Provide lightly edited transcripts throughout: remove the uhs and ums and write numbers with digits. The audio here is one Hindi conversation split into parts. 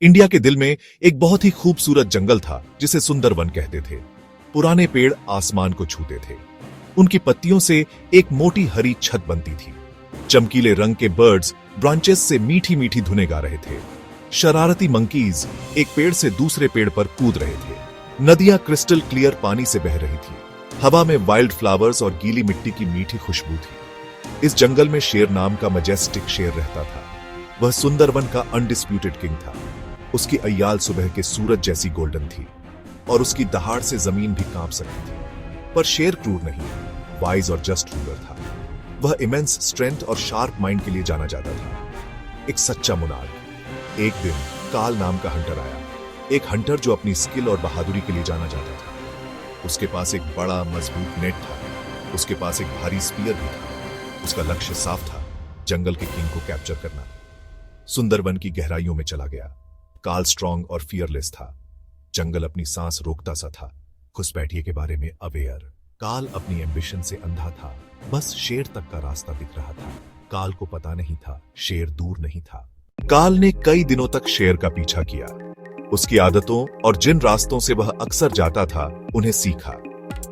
इंडिया के दिल में एक बहुत ही खूबसूरत जंगल था जिसे सुंदरवन कहते थे। पुराने पेड़ आसमान को छूते थे। उनकी पत्तियों से एक मोटी हरी छत बनती थी। चमकीले रंग के बर्ड्स ब्रांचेस से मीठी मीठी धुनें गा रहे थे। शरारती मंकीज एक पेड़ से दूसरे पेड़ पर कूद रहे थे। नदियां क्रिस्टल क्लियर पानी से बह रही थी। हवा में वाइल्ड फ्लावर्स और गीली मिट्टी की मीठी खुशबू थी। इस जंगल में शेर नाम का मजेस्टिक शेर रहता था। वह सुंदरवन का अनडिस्प्यूटेड किंग था। उसकी अय्याल सुबह के सूरज जैसी गोल्डन थी और उसकी दहाड़ से जमीन भी कांप सकती थी। पर शेर क्रूर नहीं, वाइज और जस्ट रूलर था। वह इमेंस स्ट्रेंथ और शार्प माइंड के लिए जाना जाता था। एक सच्चा मुनार्क। एक दिन काल नाम का हंटर आया। एक हंटर जो अपनी स्किल और बहादुरी के लिए जाना जाता था। उसके पास एक बड़ा मजबूत नेट था। उसके पास एक भारी स्पीयर भी था। उसका लक्ष्य साफ था, जंगल के किंग को कैप्चर करना। सुंदरवन की गहराइयों में चला गया। काल स्ट्रांग और फियरलेस था। जंगल अपनी सांस रोकता सा था, घुसपैठिए के बारे में अवेयर। काल अपनी एम्बिशन से अंधा था। बस शेर तक का रास्ता दिख रहा था। काल को पता नहीं था शेर दूर नहीं था। काल ने कई दिनों तक शेर का पीछा किया। उसकी आदतों और जिन रास्तों से वह अक्सर जाता था उन्हें सीखा।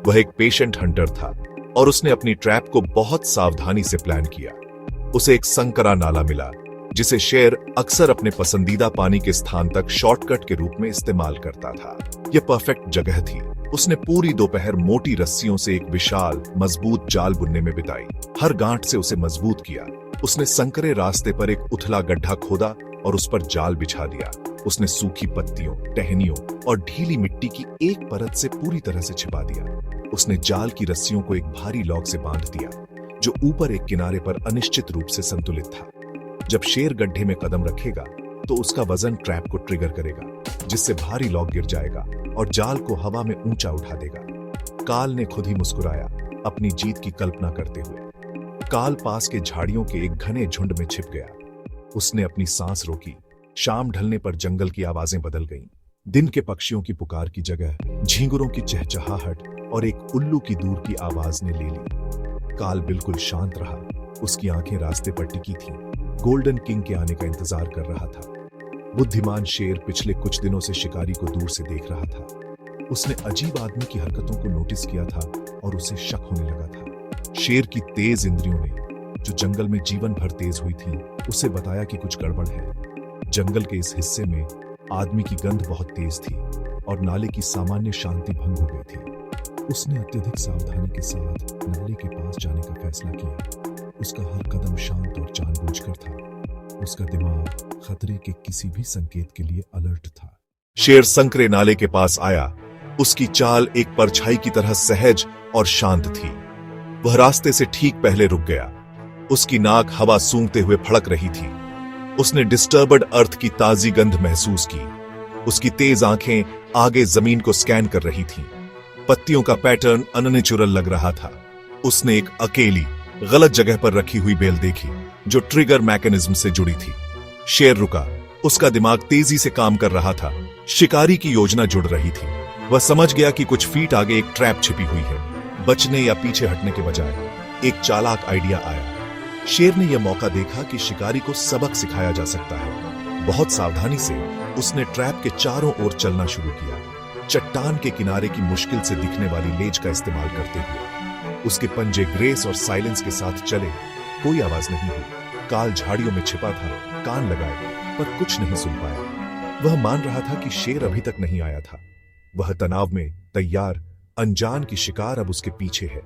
वह एक पेशेंट हंटर था और उसने अपनी ट्रैप को बहुत सावधानी से प्लान किया। उसे एक संकरा नाला मिला जिसे शेर अक्सर अपने पसंदीदा पानी के स्थान तक शॉर्टकट के रूप में इस्तेमाल करता था। यह परफेक्ट जगह थी। उसने पूरी दोपहर मोटी रस्सियों से एक विशाल मजबूत जाल बुनने में बिताई। हर गांठ से उसे मजबूत किया। उसने संकरे रास्ते पर एक उथला गड्ढा खोदा और उस पर जाल बिछा दिया। उसने सूखी पत्तियों, टहनियों और ढीली मिट्टी की एक परत से पूरी तरह से छिपा दिया। उसने जाल की रस्सियों को एक भारी लॉग से बांध दिया जो ऊपर एक किनारे पर अनिश्चित रूप से संतुलित था। जब शेर गड्ढे में कदम रखेगा तो उसका वजन ट्रैप को ट्रिगर करेगा, जिससे भारी लॉग गिर जाएगा और जाल को हवा में ऊंचा उठा देगा। काल ने खुद ही मुस्कुराया, अपनी जीत की कल्पना करते हुए। काल पास के झाड़ियों के एक घने झुंड में छिप गया। उसने अपनी सांस रोकी। शाम ढलने पर जंगल की आवाजें बदल गईं। दिन के पक्षियों की पुकार की जगह झींगुरों की चहचहाहट और एक उल्लू की दूर की आवाज ने ले ली। काल बिल्कुल शांत रहा। उसकी आंखें रास्ते पर टिकी थीं। गोल्डन किंग के आने का इंतजार कर रहा था। बुद्धिमान शेर पिछले कुछ दिनों से शिकारी को दूर से देख रहा था। उसने अजीब आदमी की हरकतों को नोटिस किया था और उसे शक होने लगा था। शेर की तेज इंद्रियों ने, जो जंगल में जीवन भर तेज हुई थी, उसे बताया कि कुछ गड़बड़ है। जंगल के इस हिस्से में आदमी की गंध बहुत तेज थी और नाले की सामान्य शांति भंग हो गई थी। उसने अत्यधिक सावधानी के साथ नाले के पास जाने का फैसला किया। उसका हर कदम शांत और जानबूझकर था। उसका दिमाग खतरे के किसी भी संकेत के लिए अलर्ट था। शेर संकरे नाले के पास आया। उसकी चाल एक परछाई की तरह सहज और शांत थी। वह रास्ते से ठीक पहले रुक गया। उसकी नाक हवा सूंघते हुए फड़क रही थी। उसने डिस्टर्बड अर्थ की ताजी गंध महसूस की। उसकी तेज आंखें आगे जमीन को स्कैन कर रही थीं। पत्तियों का पैटर्न अननेचुरल लग रहा था। उसने एक अकेली गलत जगह पर रखी हुई बेल देखी जो ट्रिगर मैकेनिज्म से जुड़ी थी। शेर रुका। उसका दिमाग तेजी से काम कर रहा था। शिकारी की योजना जुड़ रही थी। वह समझ गया कि कुछ फीट आगे एक ट्रैप छिपी हुई है। बचने या पीछे हटने के बजाय एक चालाक आइडिया आया। शेर ने यह मौका देखा कि शिकारी को सबक सिखाया जा सकता है। बहुत सावधानी से उसने ट्रैप के चारों ओर चलना शुरू किया, चट्टान के किनारे की मुश्किल से दिखने वाली लेज का इस्तेमाल करते हुए। उसके पंजे ग्रेस और साइलेंस के साथ चले। कोई आवाज नहीं हुई। काल झाड़ियों में छिपा था, कान लगाए, पर कुछ नहीं सुन पाया। वह मान रहा था कि शेर अभी तक नहीं आया था। वह तनाव में तैयार, अनजान की शिकार अब उसके पीछे है।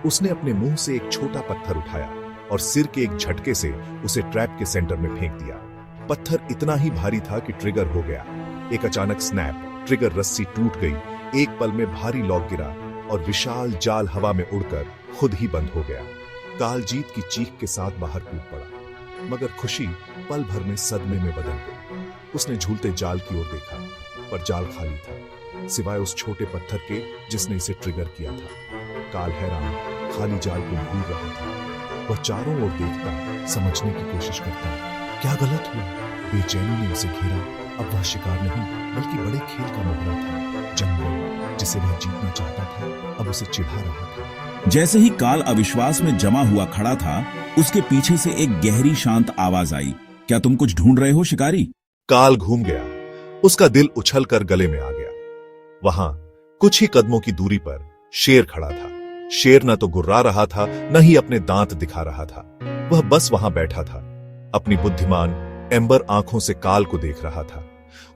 उसने अपने मुंह से एक छोटा पत्थर उठाया और सिर के एक झटके से उसे ट्रैप के सेंटर में फेंक दिया। पत्थर इतना ही भारी था कि ट्रिगर हो गया। एक अचानक स्नैप, ट्रिगर रस्सी टूट गई। एक पल में भारी लॉक गिरा और विशाल जाल हवा में उड़कर खुद ही बंद हो गया। काल जीत की चीख के साथ बाहर कूद पड़ा, मगर खुशी पल भर में सदमे में बदल गई। उसने झूलते जाल की ओर देखा, पर जाल खाली था, सिवाय उस छोटे पत्थर के जिसने इसे ट्रिगर किया था। काल हैरान खाली जाल को घूर रहा था। वह चारों ओर देखता, समझने की कोशिश करता। क्या गलत हुआ? बेचैनी ने उसे घेरा। अब वह शिकार नहीं बल्कि बड़े खेल का मुखड़ा था। जंगल जिसे वह जीतना चाहता था अब उसे चिढ़ा रहा था। जैसे ही काल अविश्वास में जमा हुआ खड़ा था, उसके पीछे से एक गहरी शांत आवाज आई। क्या तुम कुछ ढूंढ रहे हो शिकारी? काल घूम गया। उसका दिल उछलकर गले में आ गया। वहां कुछ ही कदमों की दूरी पर शेर खड़ा था। शेर न तो गुर्रा रहा था, न ही अपने दांत दिखा रहा था। वह बस वहां बैठा था, अपनी बुद्धिमान एम्बर आंखों से काल को देख रहा था।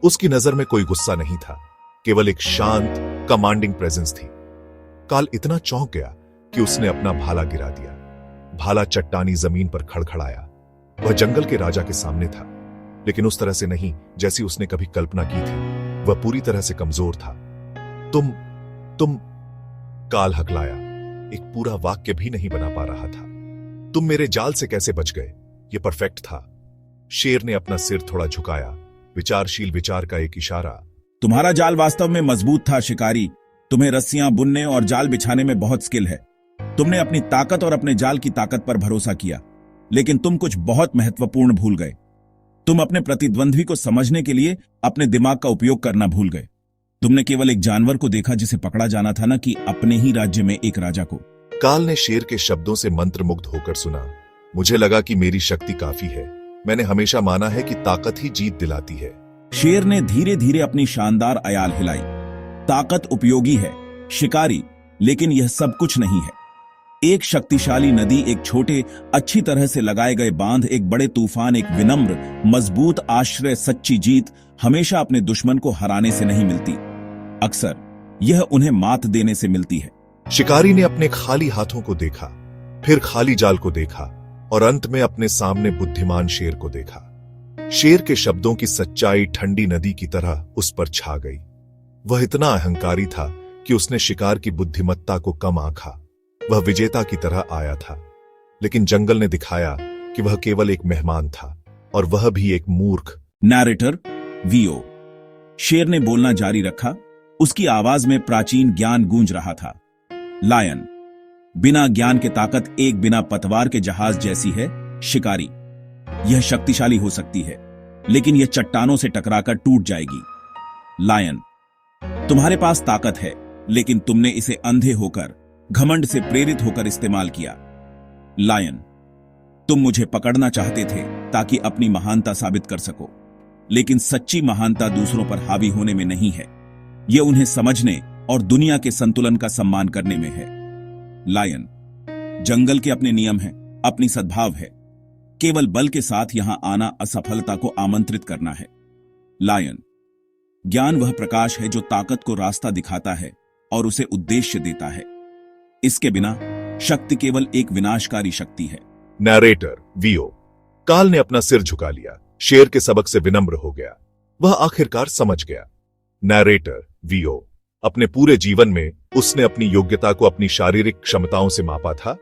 उसकी नजर में कोई गुस्सा नहीं था, केवल एक शांत कमांडिंग प्रेजेंस थी। काल इतना चौंक गया कि उसने अपना भाला गिरा दिया। भाला चट्टानी जमीन पर खड़खड़ाया। वह जंगल के राजा के सामने था, लेकिन उस तरह से नहीं जैसी उसने कभी कल्पना की थी। वह पूरी तरह से कमजोर था। तुम काल हकलाया, एक पूरा वाक्य भी नहीं बना पा रहा था। तुम मेरे जाल से कैसे बच गए? यह परफेक्ट था। शेर ने अपना सिर थोड़ा झुकाया, विचारशील विचार का एक इशारा। तुम्हारा जाल वास्तव में मजबूत था शिकारी। तुम्हें रस्सियां बुनने और जाल बिछाने में बहुत स्किल है। तुमने अपनी ताकत और अपने जाल की ताकत पर भरोसा किया, लेकिन तुम कुछ बहुत महत्वपूर्ण भूल गए। तुम अपने प्रतिद्वंद्वी को समझने के लिए अपने दिमाग का उपयोग करना भूल गए। तुमने केवल एक जानवर को देखा जिसे पकड़ा जाना था, ना कि अपने ही राज्य में एक राजा को। काल ने शेर के शब्दों से मंत्रमुग्ध होकर सुना। मुझे लगा कि मेरी शक्ति काफी है। मैंने हमेशा माना है कि ताकत ही जीत दिलाती है। शेर ने धीरे धीरे अपनी शानदार अयाल हिलाई। ताकत उपयोगी है शिकारी, लेकिन यह सब कुछ नहीं है। एक शक्तिशाली नदी, एक छोटे अच्छी तरह से लगाए गए बांध, एक बड़े तूफान, एक विनम्र मजबूत आश्रय, सच्ची जीत हमेशा अपने दुश्मन को हराने से नहीं मिलती, अक्सर यह उन्हें मात देने से मिलती है। शिकारी ने अपने खाली हाथों को देखा, फिर खाली जाल को देखा और अंत में अपने सामने बुद्धिमान शेर को देखा। शेर के शब्दों की सच्चाई ठंडी नदी की तरह उस पर छा गई। वह इतना अहंकारी था कि उसने शिकार की बुद्धिमत्ता को कम आंका। वह विजेता की तरह आया था, लेकिन जंगल ने दिखाया कि वह केवल एक मेहमान था, और वह भी एक मूर्ख। Narrator VO. शेर ने बोलना जारी रखा। उसकी आवाज में प्राचीन ज्ञान गूंज रहा था। लायन, बिना ज्ञान के ताकत एक बिना पतवार के जहाज जैसी है शिकारी। यह शक्तिशाली हो सकती है, लेकिन यह चट्टानों से टकराकर टूट जाएगी। लायन, तुम्हारे पास ताकत है, लेकिन तुमने इसे अंधे होकर, घमंड से प्रेरित होकर इस्तेमाल किया। लायन, तुम मुझे पकड़ना चाहते थे ताकि अपनी महानता साबित कर सको, लेकिन सच्ची महानता दूसरों पर हावी होने में नहीं है। यह उन्हें समझने और दुनिया के संतुलन का सम्मान करने में है। लायन, जंगल के अपने नियम हैं, अपनी सद्भाव है। केवल बल के साथ यहां आना असफलता को आमंत्रित करना है। लायन, ज्ञान वह प्रकाश है जो ताकत को रास्ता दिखाता है और उसे उद्देश्य देता है। इसके बिना शक्ति केवल एक विनाशकारी शक्ति है। Narrator VO. काल ने अपना सिर झुका लिया, शेर के सबक से विनम्र हो गया। वह आखिरकार समझ गया। Narrator VO. अपने पूरे जीवन में उसने अपनी योग्यता को अपनी शारीरिक क्षमताओं से मापा था,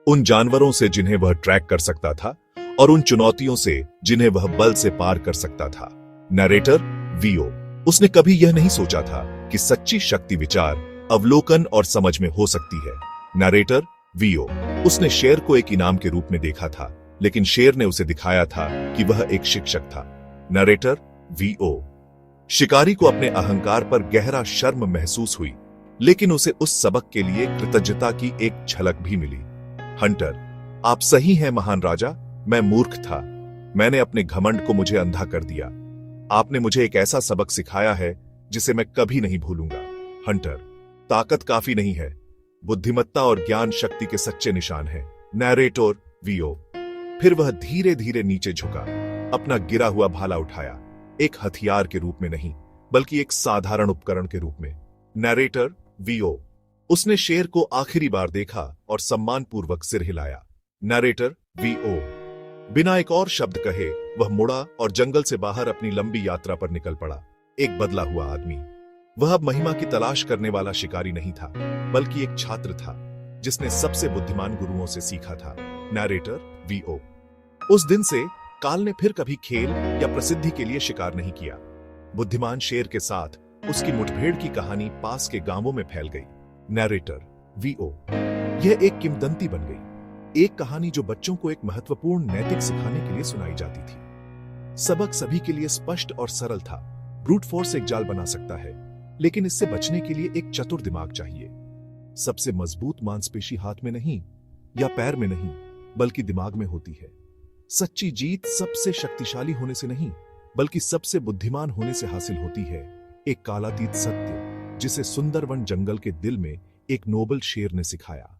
उन जानवरों से जिन्हें वह ट्रैक कर सकता था और उन चुनौतियों से जिन्हें वह बल से पार कर सकता था। Narrator VO. उसने कभी यह नहीं सोचा था कि सच्ची शक्ति विचार, अवलोकन और समझ में हो सकती है। Narrator VO. उसने शेर को एक इनाम के रूप में देखा था, लेकिन शेर ने उसे दिखाया था कि वह एक शिक्षक था। Narrator VO. शिकारी को अपने अहंकार पर गहरा शर्म महसूस हुई, लेकिन उसे उस सबक के लिए कृतज्ञता की एक झलक भी मिली। हंटर, आप सही हैं महान राजा। मैं मूर्ख था। मैंने अपने घमंड को मुझे अंधा कर दिया। आपने मुझे एक ऐसा सबक सिखाया है जिसे मैं कभी नहीं भूलूंगा। हंटर, ताकत काफी नहीं है। बुद्धिमत्ता और ज्ञान शक्ति के सच्चे निशान हैं। Narrator VO. फिर वह धीरे धीरे नीचे झुका, अपना गिरा हुआ भाला उठाया, एक हथियार के रूप में नहीं, बल्कि एक साधारण उपकरण के रूप में। Narrator VO. उसने शेर को आखिरी बार देखा और सम्मानपूर्वक सिर हिलाया। Narrator VO. बिना एक और शब्द कहे वह मुड़ा और जंगल से बाहर अपनी लंबी यात्रा पर निकल पड़ा, एक बदला हुआ आदमी। वह अब महिमा की तलाश करने वाला शिकारी नहीं था, बल्कि एक छात्र था जिसने सबसे बुद्धिमान गुरुओं से सीखा था। Narrator VO. उस दिन से काल ने फिर कभी खेल या प्रसिद्धि के लिए शिकार नहीं किया। बुद्धिमान शेर के साथ उसकी मुठभेड़ की कहानी पास के गांवों में फैल गई। Narrator VO. यह एक किंवदंती बन गई, एक कहानी जो बच्चों को एक महत्वपूर्ण नैतिक सिखाने के लिए सुनाई जाती थी। सबक सभी के लिए स्पष्ट और सरल था। ब्रूट फोर्स एक जाल बना सकता है, लेकिन इससे बचने के लिए एक चतुर दिमाग चाहिए। सबसे मजबूत मांसपेशी हाथ में नहीं या पैर में नहीं, बल्कि दिमाग में होती है। सच्ची जीत सबसे शक्तिशाली होने से नहीं, बल्कि सबसे बुद्धिमान होने से हासिल होती है एक कालातीत सत्य, जिसे सुंदरवन जंगल के दिल में एक नोबल शेर ने सिखाया।